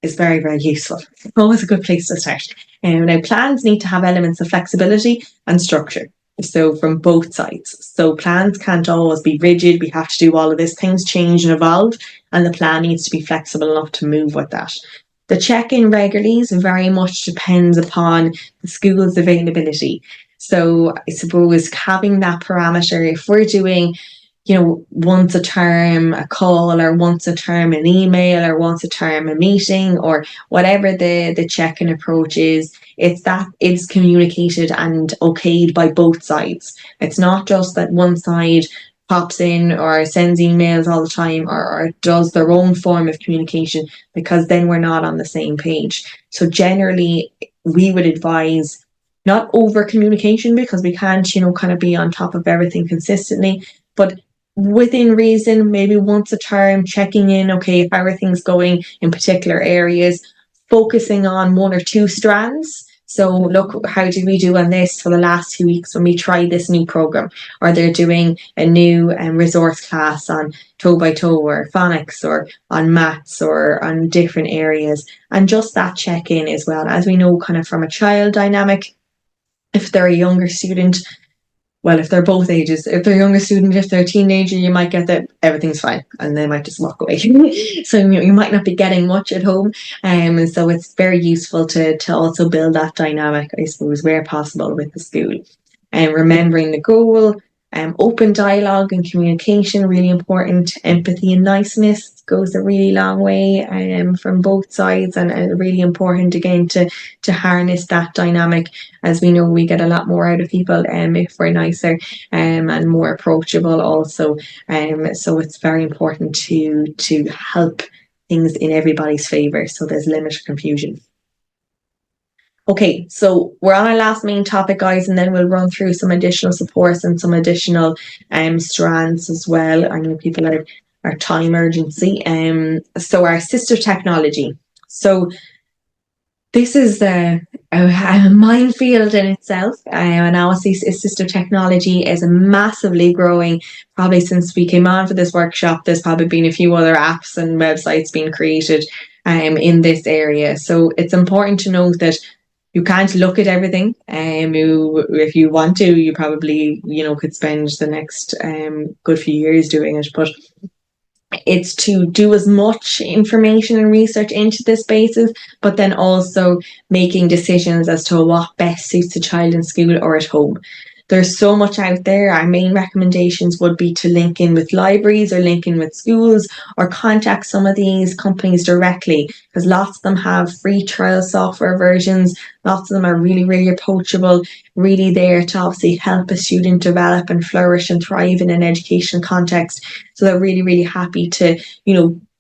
is very, very useful. It's always a good place to start. Now, plans need to have elements of flexibility and structure. So from both sides. So plans can't always be rigid. We have to do all of this. Things change and evolve, and the plan needs to be flexible enough to move with that. The check-in regularly very much depends upon the school's availability. So I suppose having that parameter, if we're doing once a term a call, or once a term an email, or once a term a meeting, or whatever the check-in approach is, it's communicated and okayed by both sides. It's not just that one side pops in or sends emails all the time, or does their own form of communication, because then we're not on the same page. So generally, we would advise not over communication, because we can't, kind of be on top of everything consistently, but within reason, maybe once a term, checking in, okay, how are things going in particular areas, focusing on one or two strands. So look, how did we do on this for the last 2 weeks when we tried this new program? Or they're doing a new resource class on toe by toe or phonics or on maths or on different areas. And just that check-in as well. As we know, kind of from a child dynamic, if they're a younger student, well, if they're both ages, if they're a younger student, if they're a teenager, you might get that everything's fine and they might just walk away. So you might not be getting much at home. And so it's very useful to also build that dynamic, I suppose, where possible with the school. And remembering the goal, open dialogue and communication, really important. Empathy and niceness goes a really long way from both sides, and really important again to harness that dynamic. As we know, we get a lot more out of people if we're nicer and more approachable also. So it's very important to help things in everybody's favour, so there's limited confusion. Okay, so we're on our last main topic, guys, and then we'll run through some additional supports and some additional strands as well. I know people are time urgency. So our assistive technology. So this is a minefield in itself. And obviously assistive technology is massively growing. Probably since we came on for this workshop, there's probably been a few other apps and websites being created in this area. So it's important to note that you can't look at everything. If you want to, you probably, could spend the next good few years doing it. But it's to do as much information and research into this basis, but then also making decisions as to what best suits a child in school or at home. There's so much out there. Our main recommendations would be to link in with libraries or link in with schools, or contact some of these companies directly, because lots of them have free trial software versions. Lots of them are really, really approachable, really there to obviously help a student develop and flourish and thrive in an education context. So they're really, really happy to,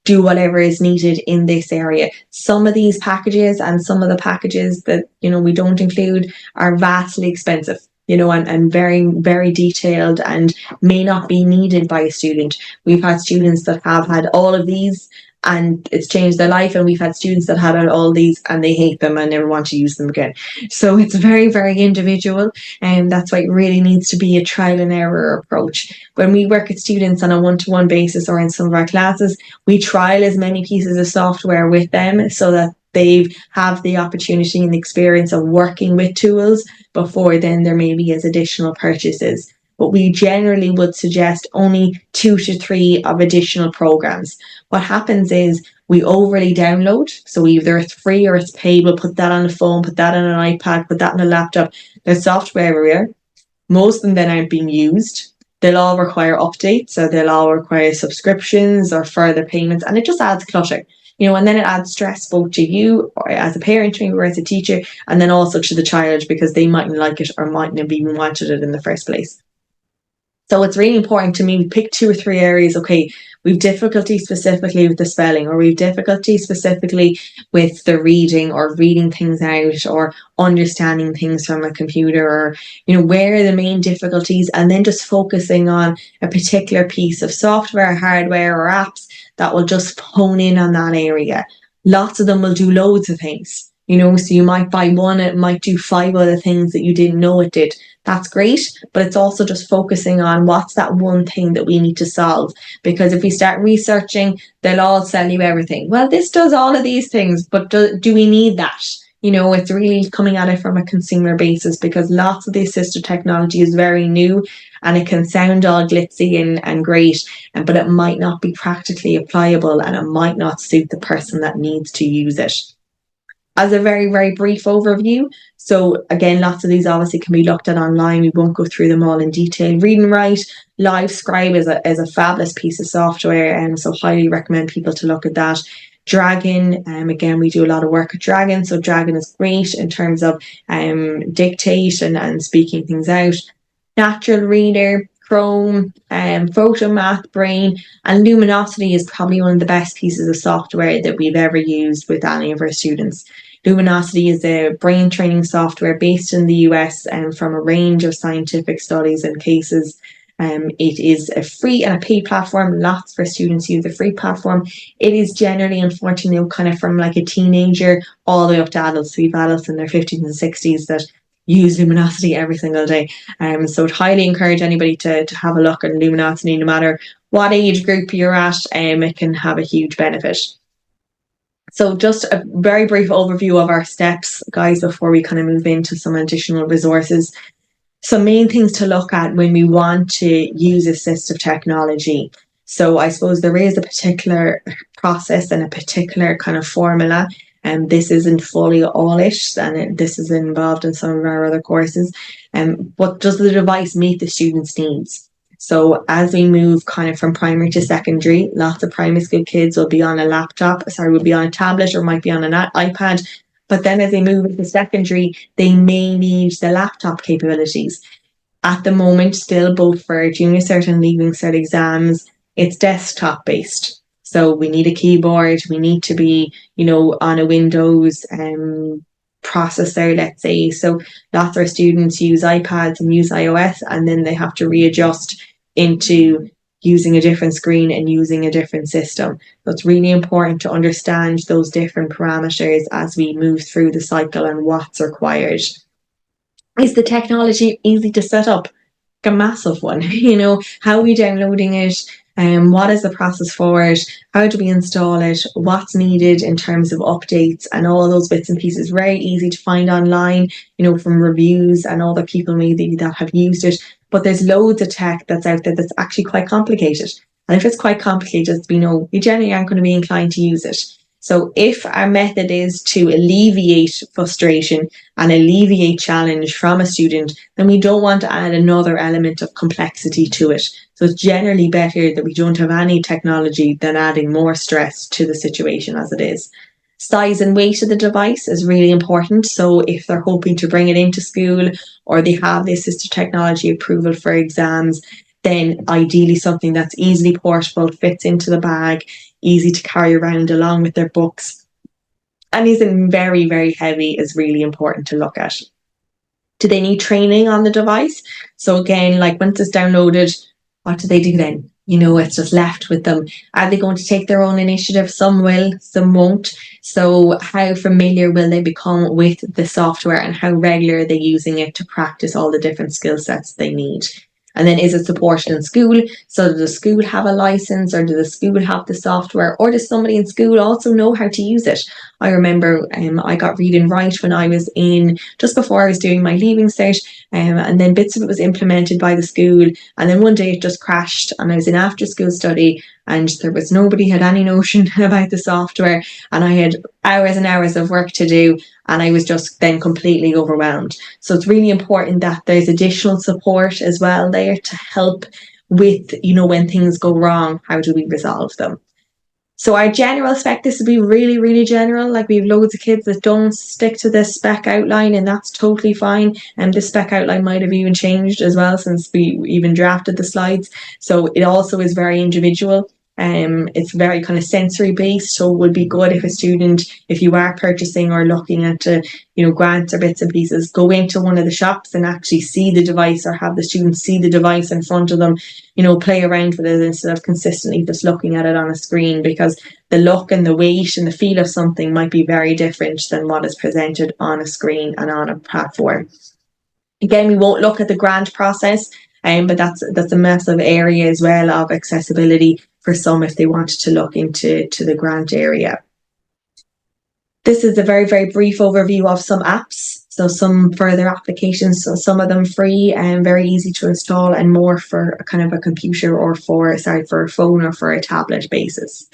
do whatever is needed in this area. Some of these packages and some of the packages that, we don't include are vastly expensive. And very, very detailed and may not be needed by a student. We've had students that have had all of these and it's changed their life, and we've had students that had all these and they hate them and never want to use them again. So it's very, very individual, and that's why it really needs to be a trial and error approach. When we work with students on a one-to-one basis or in some of our classes, we trial as many pieces of software with them so that they have the opportunity and the experience of working with tools before then there may be as additional purchases. But we generally would suggest only 2 to 3 of additional programs. What happens is we overly download. So either it's free or it's paid. We'll put that on a phone, put that on an iPad, put that on a laptop. There's software everywhere. Most of them then aren't being used. They'll all require updates, so they'll all require subscriptions or further payments, and it just adds clutter. And then it adds stress both to you or as a parent, maybe, or as a teacher, and then also to the child, because they mightn't like it or mightn't have even wanted it in the first place. So it's really important to me, pick 2 or 3 areas. Okay, we've difficulty specifically with the spelling, or we've difficulty specifically with the reading or reading things out or understanding things from a computer, or, where are the main difficulties, and then just focusing on a particular piece of software, hardware, or apps that will just hone in on that area. Lots of them will do loads of things, so you might buy one, it might do 5 other things that you didn't know it did. That's great, but it's also just focusing on what's that one thing that we need to solve. Because if we start researching, they'll all sell you everything. Well, this does all of these things, but do we need that? It's really coming at it from a consumer basis, because lots of the assistive technology is very new and it can sound all glitzy and great, but it might not be practically applicable and it might not suit the person that needs to use it. As a very, very brief overview, so again, lots of these obviously can be looked at online. We won't go through them all in detail. Read and Write, LiveScribe is a fabulous piece of software, and so highly recommend people to look at that. Dragon, again, we do a lot of work with Dragon, so Dragon is great in terms of dictate and speaking things out. Natural Reader, Chrome, Photomath, Brain, and Luminosity is probably one of the best pieces of software that we've ever used with any of our students. Luminosity is a brain training software based in the US and from a range of scientific studies and cases. It is a free and a paid platform. Lots for students use the free platform. It is generally, unfortunately, kind of from like a teenager all the way up to adults. So we have adults in their 50s and 60s that use Luminosity every single day. So I'd highly encourage anybody to have a look at Luminosity, no matter what age group you're at. It can have a huge benefit. So just a very brief overview of our steps, guys, before we kind of move into some additional resources. Some main things to look at when we want to use assistive technology. So I suppose there is a particular process and a particular kind of formula, and this isn't fully all it, and this is involved in some of our other courses. But does the device meet the students' needs? So as we move kind of from primary to secondary, lots of primary school kids will be on a will be on a tablet or might be on an iPad. But then as they move into secondary, they may need the laptop capabilities. At the moment, still both for junior cert and leaving cert exams, it's desktop based. So we need a keyboard, we need to be, on a Windows processor, let's say. So lots of our students use iPads and use iOS, and then they have to readjust into using a different screen and using a different system. So it's really important to understand those different parameters as we move through the cycle and what's required. Is the technology easy to set up? A massive one. How are we downloading it? What is the process for it? How do we install it? What's needed in terms of updates and all those bits and pieces? Very easy to find online, from reviews and other people maybe that have used it. But there's loads of tech that's out there that's actually quite complicated. And if it's quite complicated, we generally aren't going to be inclined to use it. So if our method is to alleviate frustration and alleviate challenge from a student, then we don't want to add another element of complexity to it. So it's generally better that we don't have any technology than adding more stress to the situation as it is. Size and weight of the device is really important. So if they're hoping to bring it into school or they have the assistive technology approval for exams, then ideally something that's easily portable, fits into the bag, easy to carry around along with their books, and isn't very, very heavy is really important to look at. Do they need training on the device? So again, like once it's downloaded, what do they do then? It's just left with them. Are they going to take their own initiative? Some will, some won't. So how familiar will they become with the software and how regular are they using it to practice all the different skill sets they need? And then is it supported in school? So does the school have a license, or does the school have the software, or does somebody in school also know how to use it? I remember I got Read and Write when I was just before I was doing my leaving cert, and then bits of it was implemented by the school, and then one day it just crashed and I was in after school study and there was nobody had any notion about the software, and I had hours and hours of work to do, and I was just then completely overwhelmed. So it's really important that there's additional support as well there to help with, when things go wrong, how do we resolve them? So our general spec, this would be really, really general. Like we have loads of kids that don't stick to this spec outline, and that's totally fine. And the spec outline might have even changed as well since we even drafted the slides. So it also is very individual. It's very kind of sensory based, so it would be good if a student, if you are purchasing or looking at grants or bits and pieces, go into one of the shops and actually see the device, or have the students see the device in front of them, play around with it instead of consistently just looking at it on a screen, because the look and the weight and the feel of something might be very different than what is presented on a screen and on a platform. Again, we won't look at the grant process, but that's a massive area as well of accessibility for some if they wanted to look into the grant area. This is a very, very brief overview of some apps. So some further applications, so some of them free and very easy to install, and more for a kind of a computer or for a phone or for a tablet basis.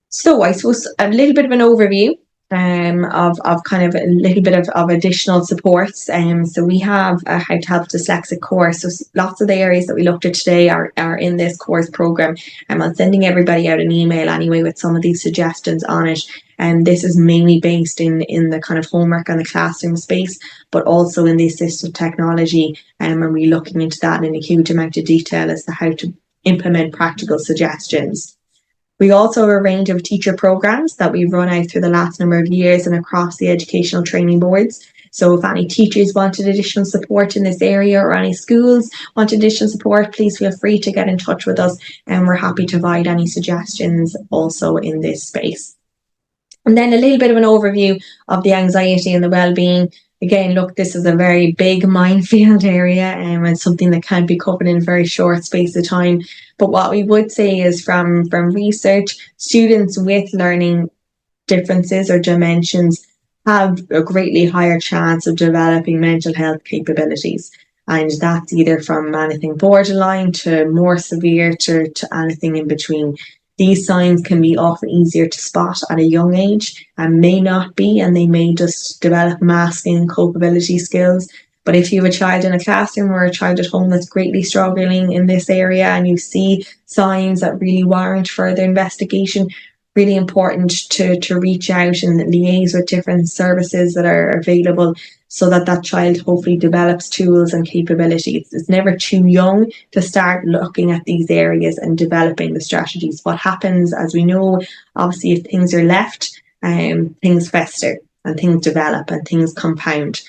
So I suppose a little bit of an overview. of kind of a little bit of additional supports. So we have a How to Help Dyslexic course. So lots of the areas that we looked at today are in this course program. I'm sending everybody out an email anyway with some of these suggestions on it. And this is mainly based in the kind of homework and the classroom space, but also in the assistive technology. And we're looking into that in a huge amount of detail as to how to implement practical suggestions. We also have a range of teacher programs that we've run out through the last number of years and across the educational training boards. So if any teachers wanted additional support in this area or any schools want additional support, please feel free to get in touch with us, and we're happy to provide any suggestions also in this space. And then a little bit of an overview of the anxiety and the well-being. Again, look, this is a very big minefield area, and something that can't be covered in a very short space of time. But what we would say is from research, students with learning differences or dimensions have a greatly higher chance of developing mental health capabilities. And that's either from anything borderline to more severe to anything in between. These signs can be often easier to spot at a young age and may not be, and they may just develop masking and copability skills. But if you have a child in a classroom or a child at home that's greatly struggling in this area and you see signs that really warrant further investigation, really important to reach out and liaise with different services that are available so that child hopefully develops tools and capabilities. It's never too young to start looking at these areas and developing the strategies. What happens, as we know, obviously if things are left, things fester and things develop and things compound.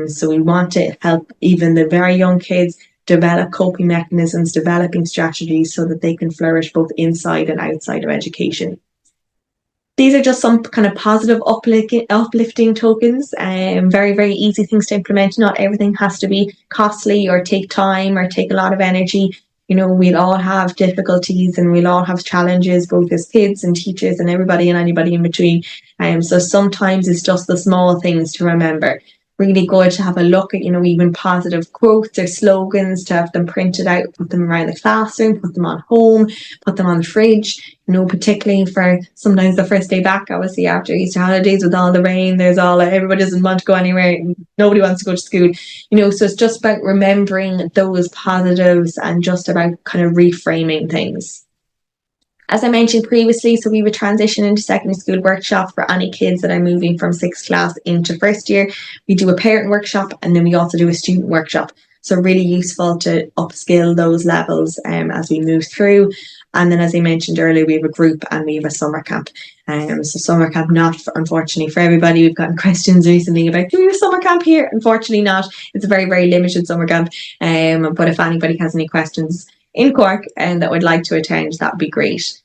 So we want to help even the very young kids develop coping mechanisms, developing strategies so that they can flourish both inside and outside of education. These are just some kind of positive uplifting tokens, very, very easy things to implement. Not everything has to be costly or take time or take a lot of energy. You know, we'll all have difficulties and we'll all have challenges, both as kids and teachers and everybody and anybody in between. So sometimes it's just the small things to remember. Really good to have a look at, even positive quotes or slogans, to have them printed out, put them around the classroom, put them on home, put them on the fridge, particularly for sometimes the first day back, obviously after Easter holidays with all the rain, everybody doesn't want to go anywhere, nobody wants to go to school, so it's just about remembering those positives and just about kind of reframing things. As I mentioned previously, so we would transition into secondary school workshop for any kids that are moving from 6th class into first year. We do a parent workshop and then we also do a student workshop. So really useful to upskill those levels as we move through. And then, as I mentioned earlier, we have a group and we have a summer camp. So summer camp, not unfortunately for everybody. We've gotten questions recently about, do we have a summer camp here? Unfortunately not. It's a very, very limited summer camp. But if anybody has any questions in Cork and that would like to attend, that would be great.